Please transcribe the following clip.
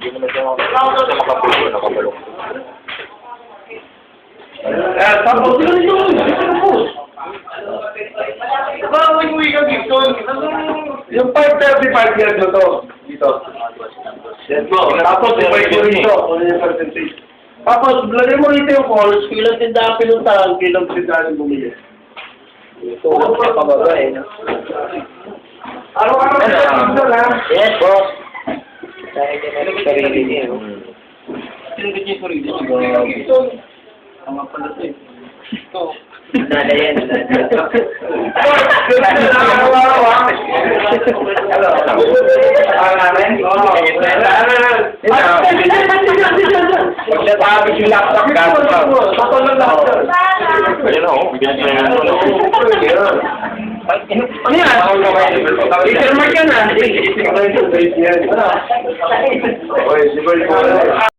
Hindi naman siya makapulong, nakapulong. Tapos sila yung uwi ka dito. Yung 535 years na to. Dito. Yan po. Tapos ibay ko rito. Ano yung percentage? Tapos, lagay mo rito yung calls. Kilang tindahan pinuntahan, kilang tindahan bumili. Ito, wala siya pababa eh. Araw-araw dito lang. Yes, boss. Dahil din ang sarili niya. Sinagad niya yung sarili niya. Ito. Tama pala ito eh. Ito. Nada yan. Pagkatapos yung laptop ka. Ayun o, binigyan na yun. Ano yan? Peter Mark yan ah.